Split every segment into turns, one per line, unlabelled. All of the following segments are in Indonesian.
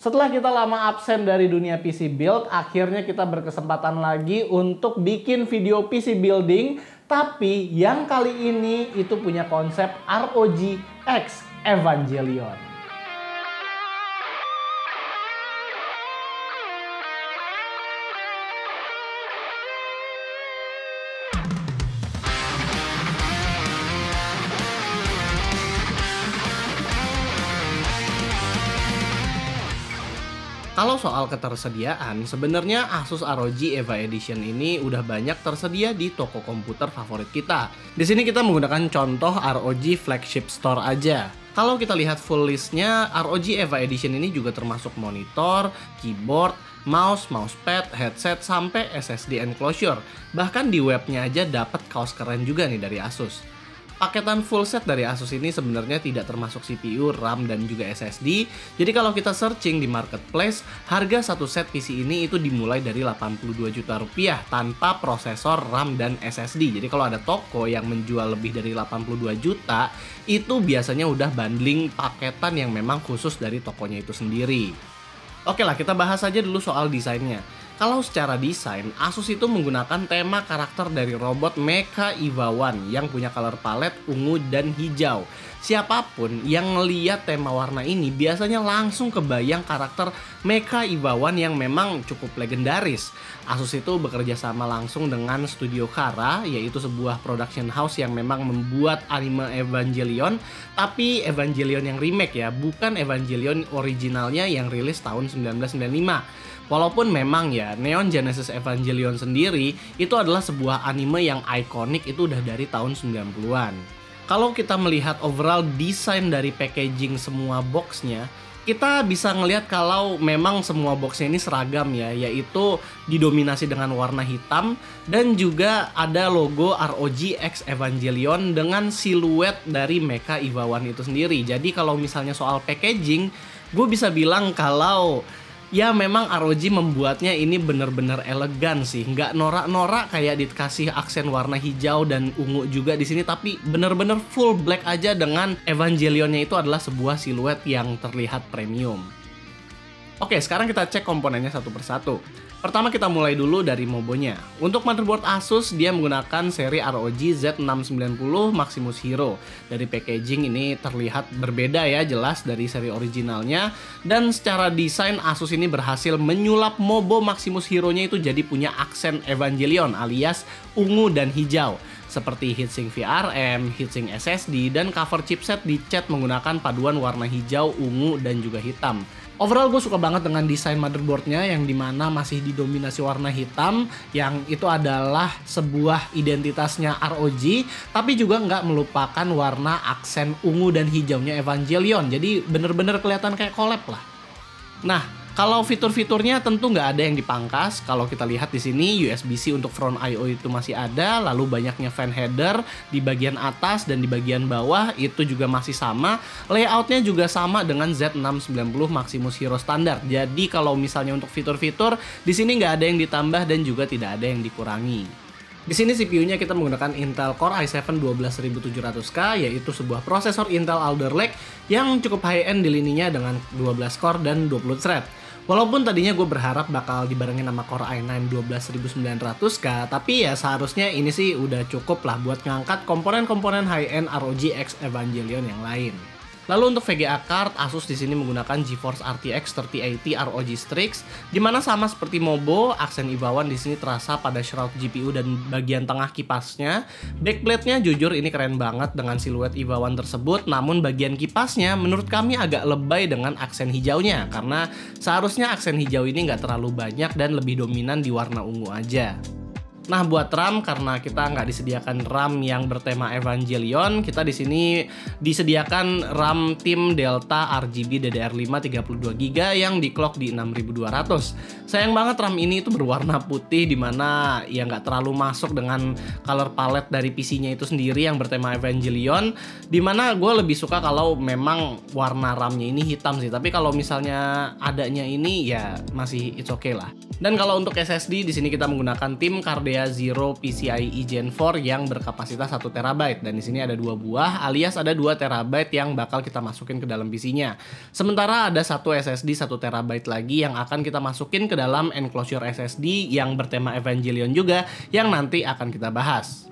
Setelah kita lama absen dari dunia PC build, akhirnya kita berkesempatan lagi untuk bikin video PC building, tapi yang kali ini itu punya konsep ROG X Evangelion. Kalau soal ketersediaan, sebenarnya Asus ROG Eva Edition ini udah banyak tersedia di toko komputer favorit kita. Di sini kita menggunakan contoh ROG Flagship Store aja. Kalau kita lihat full listnya, ROG Eva Edition ini juga termasuk monitor, keyboard, mouse, mousepad, headset, sampai SSD enclosure. Bahkan di webnya aja dapat kaos keren juga nih dari Asus. Paketan full set dari Asus ini sebenarnya tidak termasuk CPU, RAM, dan juga SSD. Jadi kalau kita searching di marketplace, harga satu set PC ini itu dimulai dari 82 juta rupiah tanpa prosesor, RAM, dan SSD. Jadi kalau ada toko yang menjual lebih dari 82 juta, itu biasanya udah bundling paketan yang memang khusus dari tokonya itu sendiri. Oke lah, kita bahas aja dulu soal desainnya. Kalau secara desain, Asus itu menggunakan tema karakter dari robot Mecha EVA One yang punya color palette ungu dan hijau. Siapapun yang ngeliat tema warna ini biasanya langsung kebayang karakter Mecha EVA One yang memang cukup legendaris. Asus itu bekerja sama langsung dengan Studio Khara, yaitu sebuah production house yang memang membuat anime Evangelion, tapi Evangelion yang remake ya, bukan Evangelion originalnya yang rilis tahun 1995. Walaupun memang ya, Neon Genesis Evangelion sendiri itu adalah sebuah anime yang ikonik, itu udah dari tahun 90-an. Kalau kita melihat overall desain dari packaging semua boxnya, kita bisa ngelihat kalau memang semua boxnya ini seragam ya, yaitu didominasi dengan warna hitam dan juga ada logo ROG X Evangelion dengan siluet dari Mecha EVA One itu sendiri. Jadi kalau misalnya soal packaging, gue bisa bilang kalau ya memang ROG membuatnya ini bener-bener elegan sih, nggak norak-norak kayak dikasih aksen warna hijau dan ungu juga di sini, tapi bener-bener full black aja dengan Evangelionnya itu adalah sebuah siluet yang terlihat premium. Oke, sekarang kita cek komponennya satu persatu. Pertama kita mulai dulu dari mobonya. Untuk motherboard Asus, dia menggunakan seri ROG Z690 Maximus Hero. Dari packaging ini terlihat berbeda ya, jelas dari seri originalnya. Dan secara desain Asus ini berhasil menyulap mobo Maximus Hero-nya itu jadi punya aksen Evangelion alias ungu dan hijau. Seperti heatsink VRM, heatsink SSD, dan cover chipset dicat menggunakan paduan warna hijau, ungu, dan juga hitam. Overall gue suka banget dengan desain motherboardnya yang dimana masih didominasi warna hitam, yang itu adalah sebuah identitasnya ROG, tapi juga nggak melupakan warna aksen ungu dan hijaunya Evangelion. Jadi bener-bener kelihatan kayak collab lah. Nah, kalau fitur-fiturnya tentu nggak ada yang dipangkas. Kalau kita lihat di sini USB-C untuk front I/O itu masih ada, lalu banyaknya fan header di bagian atas dan di bagian bawah itu juga masih sama. Layoutnya juga sama dengan Z690 Maximus Hero standar. Jadi kalau misalnya untuk fitur-fitur di sini nggak ada yang ditambah dan juga tidak ada yang dikurangi. Di sini CPU-nya kita menggunakan Intel Core i7 12700K, yaitu sebuah prosesor Intel Alder Lake yang cukup high-end di lininya dengan 12 core dan 20 thread. Walaupun tadinya gue berharap bakal dibarengin sama Core i9 12900K, tapi ya seharusnya ini sih udah cukup lah buat ngangkat komponen-komponen high-end ROG X Evangelion yang lain. Lalu untuk VGA card, Asus di sini menggunakan GeForce RTX 3080 ROG Strix, dimana sama seperti Mobo, aksen EVA One di sini terasa pada shroud GPU dan bagian tengah kipasnya. Backplate-nya jujur ini keren banget dengan siluet EVA One tersebut, namun bagian kipasnya menurut kami agak lebay dengan aksen hijaunya, karena seharusnya aksen hijau ini nggak terlalu banyak dan lebih dominan di warna ungu aja. Nah, buat RAM, karena kita nggak disediakan RAM yang bertema Evangelion, kita di sini disediakan RAM tim Delta RGB DDR5 32GB yang di-clock di 6200. Sayang banget RAM ini itu berwarna putih, dimana ya nggak terlalu masuk dengan color palette dari PC-nya itu sendiri yang bertema Evangelion, dimana gue lebih suka kalau memang warna RAM-nya ini hitam sih, tapi kalau misalnya adanya ini ya masih it's okay lah. Dan kalau untuk SSD di sini kita menggunakan tim Cardea Zero PCIe Gen 4 yang berkapasitas 1 TB, dan di sini ada 2 buah alias ada 2 TB yang bakal kita masukin ke dalam PC-nya. Sementara ada satu SSD 1 TB lagi yang akan kita masukin ke dalam enclosure SSD yang bertema Evangelion juga yang nanti akan kita bahas.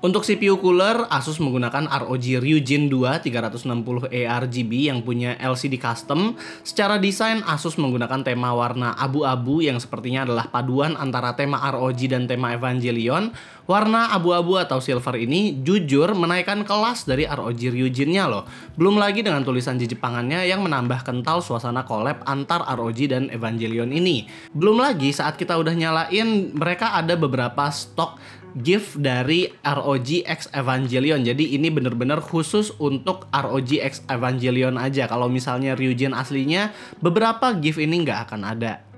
Untuk CPU cooler, Asus menggunakan ROG Ryujin 2 360 ARGB yang punya LCD custom. Secara desain, Asus menggunakan tema warna abu-abu yang sepertinya adalah paduan antara tema ROG dan tema Evangelion. Warna abu-abu atau silver ini jujur menaikkan kelas dari ROG Ryujin-nya loh. Belum lagi dengan tulisan Jepangannya yang menambah kental suasana collab antar ROG dan Evangelion ini. Belum lagi saat kita udah nyalain, mereka ada beberapa stok GIF dari ROG X Evangelion. Jadi ini bener-bener khusus untuk ROG X Evangelion aja. Kalau misalnya Ryujin aslinya, beberapa GIF ini nggak akan ada.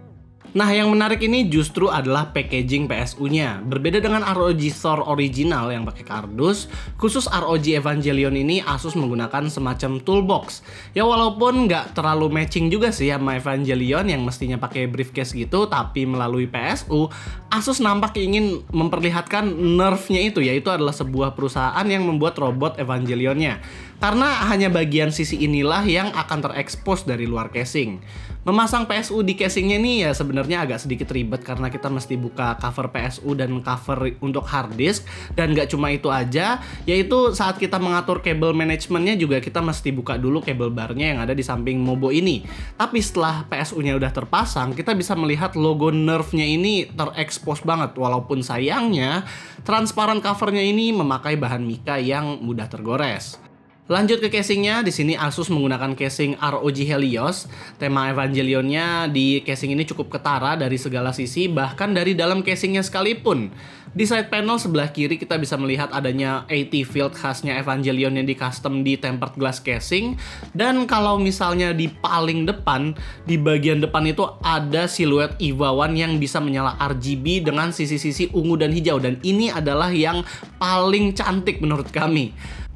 Nah, yang menarik ini justru adalah packaging PSU-nya. Berbeda dengan ROG Store original yang pakai kardus, khusus ROG Evangelion ini Asus menggunakan semacam toolbox. Ya walaupun nggak terlalu matching juga sih sama Evangelion yang mestinya pakai briefcase gitu, tapi melalui PSU, Asus nampak ingin memperlihatkan nerve-nya itu, yaitu adalah sebuah perusahaan yang membuat robot Evangelion-nya. Karena hanya bagian sisi inilah yang akan terekspos dari luar casing. Memasang PSU di casingnya ini ya sebenarnya agak sedikit ribet karena kita mesti buka cover PSU dan cover untuk hard disk. Dan nggak cuma itu aja, yaitu saat kita mengatur kabel manajemennya juga kita mesti buka dulu kabel barnya yang ada di samping Mobo ini. Tapi setelah PSU-nya udah terpasang, kita bisa melihat logo Nerve-nya ini terekspos banget. Walaupun sayangnya, transparan covernya ini memakai bahan mica yang mudah tergores. Lanjut ke casingnya, di sini Asus menggunakan casing ROG Helios. Tema Evangelionnya di casing ini cukup ketara dari segala sisi, bahkan dari dalam casingnya sekalipun. Di side panel sebelah kiri kita bisa melihat adanya AT field khasnya Evangelion yang di custom di tempered glass casing. Dan kalau misalnya di paling depan, di bagian depan itu ada siluet EVA One yang bisa menyala RGB dengan sisi-sisi ungu dan hijau. Dan ini adalah yang paling cantik menurut kami.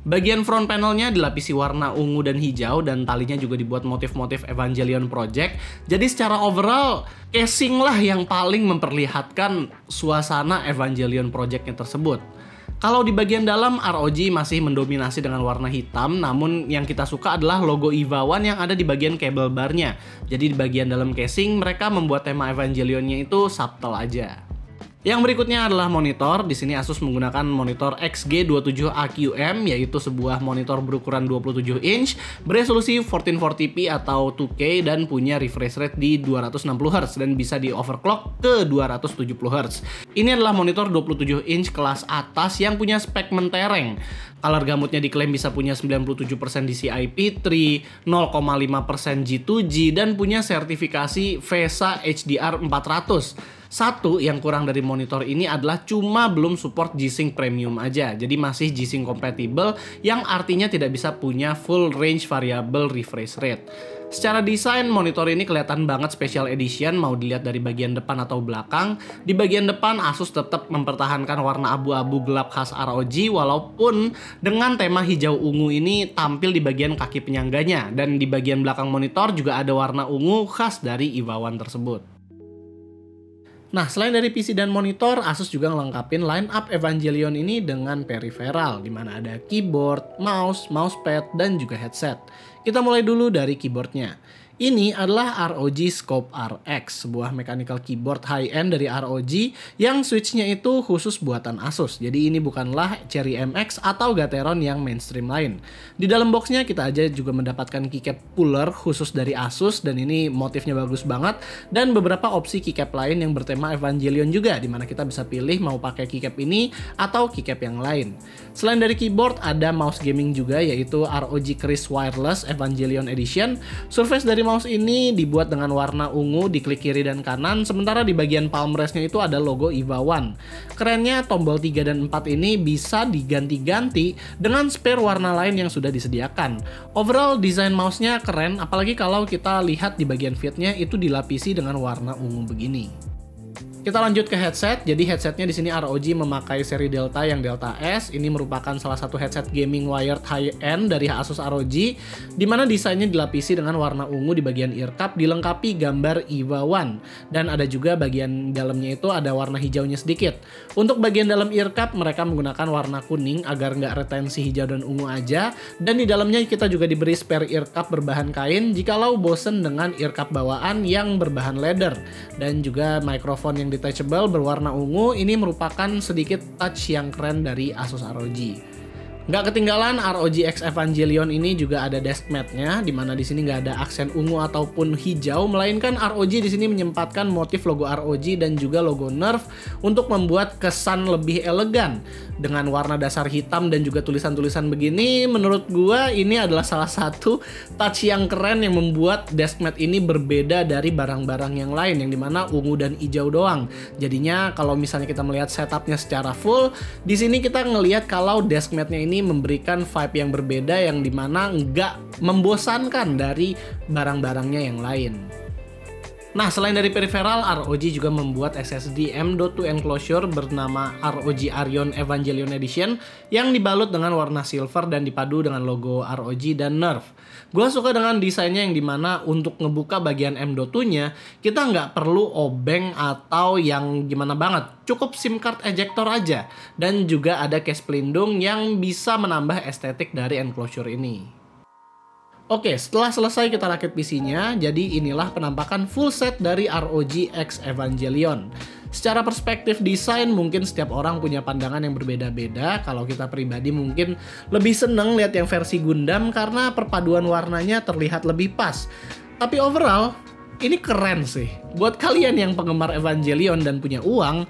Bagian front panelnya dilapisi warna ungu dan hijau dan talinya juga dibuat motif-motif Evangelion Project. Jadi secara overall, casing lah yang paling memperlihatkan suasana Evangelion Project-nya tersebut. Kalau di bagian dalam, ROG masih mendominasi dengan warna hitam, namun yang kita suka adalah logo EVA One yang ada di bagian kabel barnya. Jadi di bagian dalam casing, mereka membuat tema Evangelionnya itu subtle aja. Yang berikutnya adalah monitor. Di sini Asus menggunakan monitor XG27AQM, yaitu sebuah monitor berukuran 27 inch, beresolusi 1440p atau 2K dan punya refresh rate di 260Hz dan bisa di overclock ke 270Hz. Ini adalah monitor 27 inch kelas atas yang punya spek mentereng. Color gamutnya diklaim bisa punya 97% DCI-P3, 0,5% G2G, dan punya sertifikasi VESA HDR 400. Satu yang kurang dari monitor ini adalah cuma belum support G-Sync Premium aja. Jadi masih G-Sync compatible yang artinya tidak bisa punya full range variable refresh rate. Secara desain, monitor ini kelihatan banget special edition mau dilihat dari bagian depan atau belakang. Di bagian depan, Asus tetap mempertahankan warna abu-abu gelap khas ROG walaupun dengan tema hijau ungu ini tampil di bagian kaki penyangganya. Dan di bagian belakang monitor juga ada warna ungu khas dari EVA One tersebut. Nah, selain dari PC dan monitor, Asus juga ngelengkapin line up Evangelion ini dengan peripheral, di mana ada keyboard, mouse, mousepad, dan juga headset. Kita mulai dulu dari keyboardnya. Ini adalah ROG Scope RX, sebuah mechanical keyboard high-end dari ROG yang switch-nya itu khusus buatan Asus. Jadi ini bukanlah Cherry MX atau Gateron yang mainstream lain. Di dalam boxnya kita aja juga mendapatkan keycap puller khusus dari Asus dan ini motifnya bagus banget. Dan beberapa opsi keycap lain yang bertema Evangelion juga, dimana kita bisa pilih mau pakai keycap ini atau keycap yang lain. Selain dari keyboard, ada mouse gaming juga yaitu ROG Kris Wireless Evangelion Edition. Surface dari mouse ini dibuat dengan warna ungu di klik kiri dan kanan, sementara di bagian palm rest-nya itu ada logo EVA One. Kerennya tombol 3 dan 4 ini bisa diganti-ganti dengan spare warna lain yang sudah disediakan. Overall desain mouse-nya keren, apalagi kalau kita lihat di bagian feet-nya itu dilapisi dengan warna ungu begini. Kita lanjut ke headset. Jadi headsetnya di sini ROG memakai seri Delta yang Delta S. Ini merupakan salah satu headset gaming wired high-end dari Asus ROG, di mana desainnya dilapisi dengan warna ungu di bagian ear cup, dilengkapi gambar EVA One. Dan ada juga bagian dalamnya itu ada warna hijaunya sedikit. Untuk bagian dalam ear cup, mereka menggunakan warna kuning agar nggak retensi hijau dan ungu aja. Dan di dalamnya kita juga diberi spare ear cup berbahan kain jikalau bosen dengan ear cup bawaan yang berbahan leather. Dan juga mikrofon yang detachable berwarna ungu. Ini merupakan sedikit touch yang keren dari Asus ROG. Nggak ketinggalan, ROG X Evangelion ini juga ada desk mat-nya, di mana di sini nggak ada aksen ungu ataupun hijau, melainkan ROG di sini menyempatkan motif logo ROG dan juga logo Nerf untuk membuat kesan lebih elegan. Dengan warna dasar hitam dan juga tulisan-tulisan begini, menurut gua ini adalah salah satu touch yang keren yang membuat desk mat ini berbeda dari barang-barang yang lain, yang dimana ungu dan hijau doang. Jadinya kalau misalnya kita melihat setupnya secara full, di sini kita ngelihat kalau desk mat-nya ini memberikan vibe yang berbeda, yang dimana nggak membosankan dari barang-barangnya yang lain. Nah, selain dari peripheral, ROG juga membuat SSD M.2 enclosure bernama ROG Arion Evangelion Edition yang dibalut dengan warna silver dan dipadu dengan logo ROG dan Nerf. Gua suka dengan desainnya yang dimana untuk ngebuka bagian M.2-nya kita nggak perlu obeng atau yang gimana banget, cukup SIM card ejector aja. Dan juga ada case pelindung yang bisa menambah estetik dari enclosure ini. Oke, setelah selesai kita rakit PC-nya, jadi inilah penampakan full set dari ROG X Evangelion. Secara perspektif desain, mungkin setiap orang punya pandangan yang berbeda-beda. Kalau kita pribadi mungkin lebih seneng lihat yang versi Gundam karena perpaduan warnanya terlihat lebih pas. Tapi overall, ini keren sih. Buat kalian yang penggemar Evangelion dan punya uang,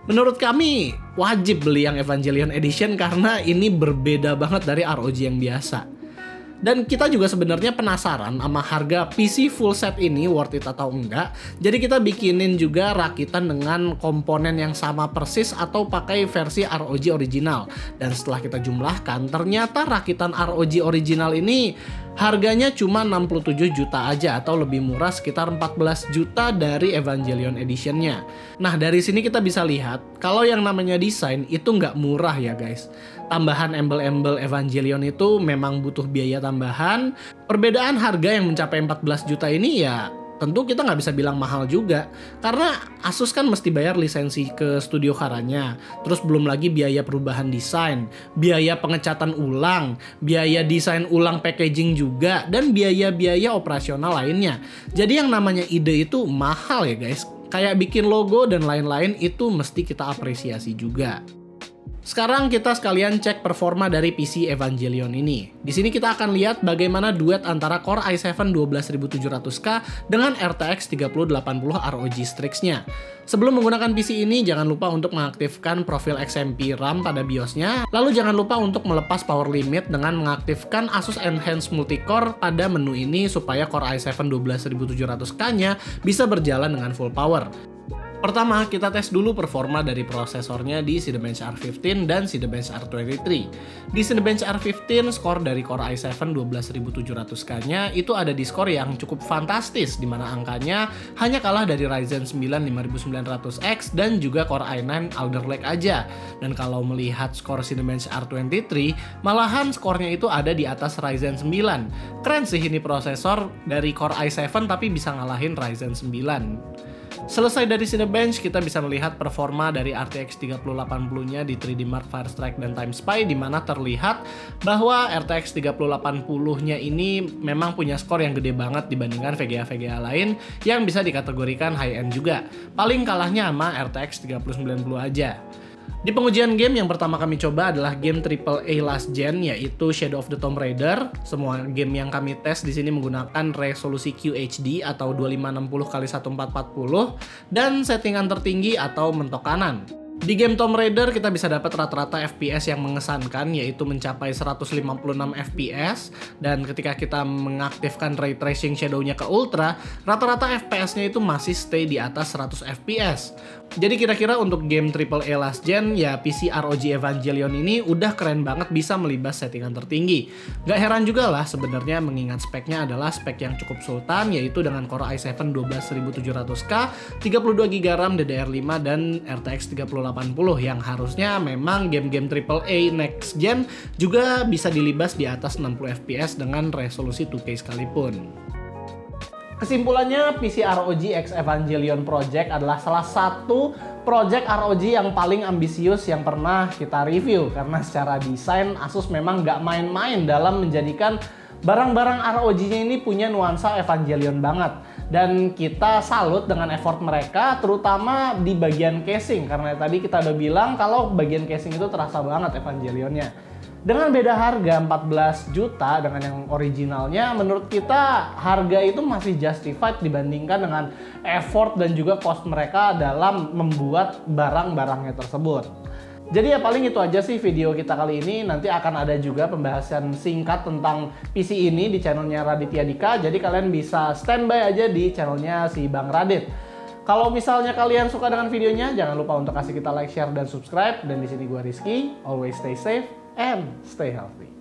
menurut kami wajib beli yang Evangelion Edition karena ini berbeda banget dari ROG yang biasa. Dan kita juga sebenarnya penasaran sama harga PC full set ini worth it atau enggak. Jadi kita bikinin juga rakitan dengan komponen yang sama persis atau pakai versi ROG original. Dan setelah kita jumlahkan, ternyata rakitan ROG original ini harganya cuma 67 juta aja atau lebih murah sekitar 14 juta dari Evangelion Edition-nya. Nah, dari sini kita bisa lihat kalau yang namanya desain itu nggak murah ya guys. Tambahan embel-embel Evangelion itu memang butuh biaya tambahan. Perbedaan harga yang mencapai 14 juta ini ya tentu kita nggak bisa bilang mahal juga, karena Asus kan mesti bayar lisensi ke studio Karanya, terus belum lagi biaya perubahan desain, biaya pengecatan ulang, biaya desain ulang packaging juga, dan biaya-biaya operasional lainnya. Jadi yang namanya ide itu mahal ya guys, kayak bikin logo dan lain-lain itu mesti kita apresiasi juga. Sekarang kita sekalian cek performa dari PC Evangelion ini. Di sini kita akan lihat bagaimana duet antara Core i7 12700K dengan RTX 3080 ROG Strix-nya. Sebelum menggunakan PC ini, jangan lupa untuk mengaktifkan profil XMP RAM pada BIOS-nya. Lalu jangan lupa untuk melepas power limit dengan mengaktifkan Asus Enhanced Multicore pada menu ini supaya Core i7 12700K-nya bisa berjalan dengan full power. Pertama, kita tes dulu performa dari prosesornya di Cinebench R15 dan Cinebench R23. Di Cinebench R15, skor dari Core i7 12700K-nya itu ada di skor yang cukup fantastis, di mana angkanya hanya kalah dari Ryzen 9 5900X dan juga Core i9 Alder Lake aja. Dan kalau melihat skor Cinebench R23, malahan skornya itu ada di atas Ryzen 9. Keren sih ini prosesor dari Core i7 tapi bisa ngalahin Ryzen 9. Selesai dari Cinebench, kita bisa melihat performa dari RTX 3080-nya di 3D Mark Firestrike dan Time Spy, di mana terlihat bahwa RTX 3080-nya ini memang punya skor yang gede banget dibandingkan VGA-VGA lain yang bisa dikategorikan high-end juga. Paling kalahnya sama RTX 3090 aja. Di pengujian game yang pertama kami coba adalah game AAA last gen, yaitu Shadow of the Tomb Raider. Semua game yang kami tes di sini menggunakan resolusi QHD atau 2560x1440 dan settingan tertinggi atau mentok kanan. Di game Tomb Raider kita bisa dapat rata-rata FPS yang mengesankan, yaitu mencapai 156 FPS, dan ketika kita mengaktifkan Ray Tracing Shadow-nya ke Ultra, rata-rata FPS-nya itu masih stay di atas 100 FPS. Jadi kira-kira untuk game AAA last gen, ya PC ROG Evangelion ini udah keren banget bisa melibas settingan tertinggi. Gak heran juga lah sebenarnya mengingat speknya adalah spek yang cukup sultan, yaitu dengan Core i7 12700K, 32GB RAM DDR5 dan RTX 3080 yang harusnya memang game-game AAA next gen juga bisa dilibas di atas 60 fps dengan resolusi 2K sekalipun. Kesimpulannya, PC ROG X Evangelion Project adalah salah satu project ROG yang paling ambisius yang pernah kita review. Karena secara desain, Asus memang gak main-main dalam menjadikan barang-barang ROG-nya ini punya nuansa Evangelion banget. Dan kita salut dengan effort mereka, terutama di bagian casing. Karena tadi kita udah bilang kalau bagian casing itu terasa banget Evangelionnya. Dengan beda harga 14 juta dengan yang originalnya, menurut kita harga itu masih justified dibandingkan dengan effort dan juga cost mereka dalam membuat barang-barangnya tersebut. Jadi ya paling itu aja sih video kita kali ini. Nanti akan ada juga pembahasan singkat tentang PC ini di channelnya Raditya Dika. Jadi kalian bisa standby aja di channelnya si Bang Radit. Kalau misalnya kalian suka dengan videonya, jangan lupa untuk kasih kita like, share, dan subscribe. Dan di sini gua Rizky. Always stay safe and stay healthy.